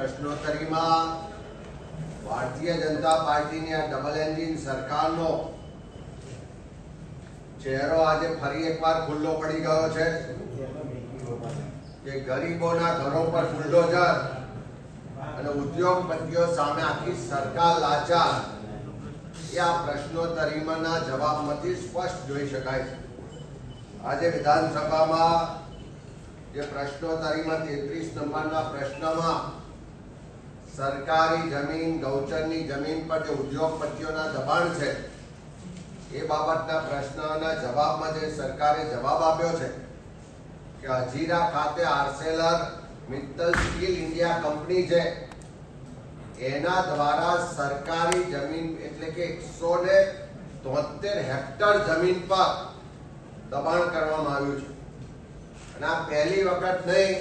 પ્રશ્નોત્તરીમાં ભારતીય જનતા પાર્ટીની આ double engine સરકારનો ચહેરો આજે ફરી એકવાર ખુલ્લો પડી ગયો છે કે ગરીબોના ઘરો પર બુલડોઝર અને ઉદ્યોગપતિઓ સામે આખી સરકાર લાચાર એ આ પ્રશ્નોત્તરીમાંના જવાબમાંથી સ્પષ્ટ જોઈ શકાય છે। આજે વિધાનસભામાં જે પ્રશ્નોત્તરીમાં 33 નંબરના પ્રશ્નમાં સરકારી જમીન ગૌચરની જમીન પર જે ઉદ્યોગપતિઓના દબાણ છે એ બાબતના પ્રશ્નના જવાબમાં જે સરકારે જવાબ આપ્યો છે કે હજીરા ખાતે Arcelor Mittal steel India company છે એના દ્વારા સરકારી જમીન એટલે કે 173 હેક્ટર જમીન પર દબાણ કરવામાં આવ્યું છે અને આ પહેલી વખત નહીં,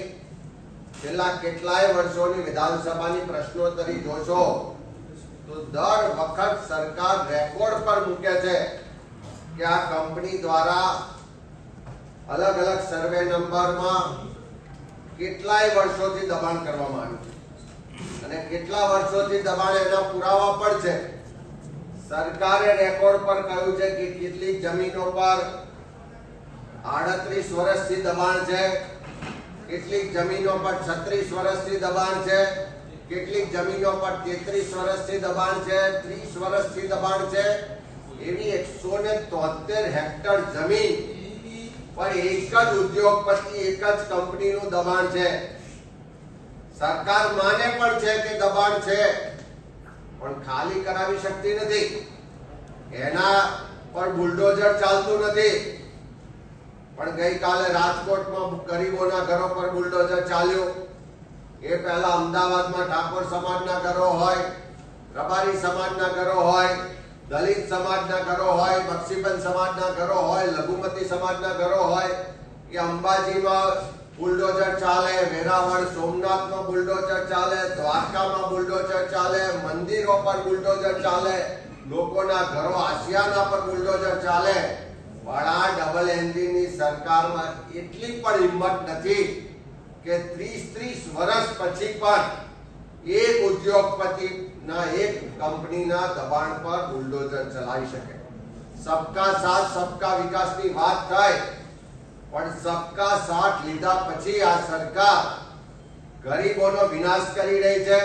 છેલ્લા કેટલાય વર્ષોની વિધાનસભાની પ્રશ્નોત્તરી જોશો તો દર વખત સરકાર રેકોર્ડ પર મૂકે છે કે આ કંપની દ્વારા અલગ અલગ સર્વે નંબરમાં કેટલાય વર્ષોથી દબાણ કરવામાં આવ્યું છે અને કેટલા વર્ષોથી દબાણ એના પુરાવા પણ છે। સરકારે રેકોર્ડ પર કહ્યું છે કે કેટલીક જમીનો પર 38 વર્ષથી દબાણ છે, કેટલીક જમીનો પર 36 વર્ષથી દબાણ છે, કેટલીક જમીનો પર 33 વર્ષથી દબાણ છે, 30 વર્ષથી દબાણ છે। એવી 173 હેક્ટર જમીન પર એક જ ઉદ્યોગપતિ એક જ કંપનીનું દબાણ છે। સરકાર માને પણ છે કે દબાણ છે પણ ખાલી કરાવી શકતી નથી, એના પર બુલડોઝર ચાલતું નથી। પણ ગઈકાલે રાજકોટમાં ગરીબોના ઘરો પર બુલડોઝર ચાલ્યું, એ પહેલા અમદાવાદમાં ઠાકોર સમાજના ઘરો હોય, રબારી સમાજના ઘરો હોય, દલિત સમાજના ઘરો હોય, બક્ષીબંધ સમાજના ઘરો હોય, લઘુમતી સમાજના ઘરો હોય, કે અંબાજીમાં બુલડોઝર ચાલે, વેરાવળ સોમનાથમાં બુલડોઝર ચાલે, દ્વારકામાં બુલડોઝર ચાલે, મંદિરો પર બુલડોઝર ચાલે, લોકોના ઘરો આશિયાના પર બુલડોઝર ચાલે। પણ આ ડબલ એન્જિનની સરકારમાં એટલી પણ હિંમત નથી કે 30 વર્ષ પછી પણ એક ઉદ્યોગપતિના એક કંપનીના દબાણ પર બુલડોઝર ચલાવી શકે। સબકા સાથ સબકા વિકાસની વાત થાય પણ સબકા સાથ લીધા પછી આ સરકાર ગરીબોનો વિનાશ કરી રહી છે।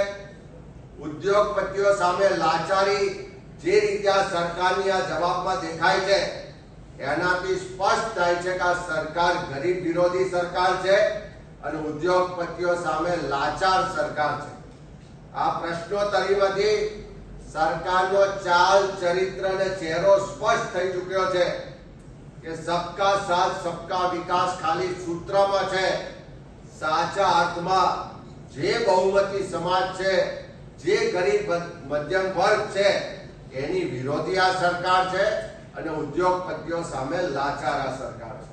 ઉદ્યોગપતિઓ સામે લાચારી જે રીતે આ સરકારની આ જવાબમાં દેખાય છે એનાથી સ્પષ્ટ થાય છે કે આ સરકાર ગરીબ વિરોધી સરકાર છે અને ઉદ્યોગપતિઓ સામે લાચાર સરકાર છે। આ પ્રશ્નોત્તરીમાંથી સરકારનો ચાલ ચરિત્ર અને ચહેરો સ્પષ્ટ થઈ ચૂક્યો છે કે સબકા સાથ સબકા વિકાસ ખાલી સૂત્રમાં છે, સાચા અર્થમાં જે બહુમતી સમાજ છે, જે ગરીબ મધ્યમ વર્ગ છે એની વિરોધી આ સરકાર છે અને ઉદ્યોગપતિઓ સામે લાચાર આ સરકાર છે।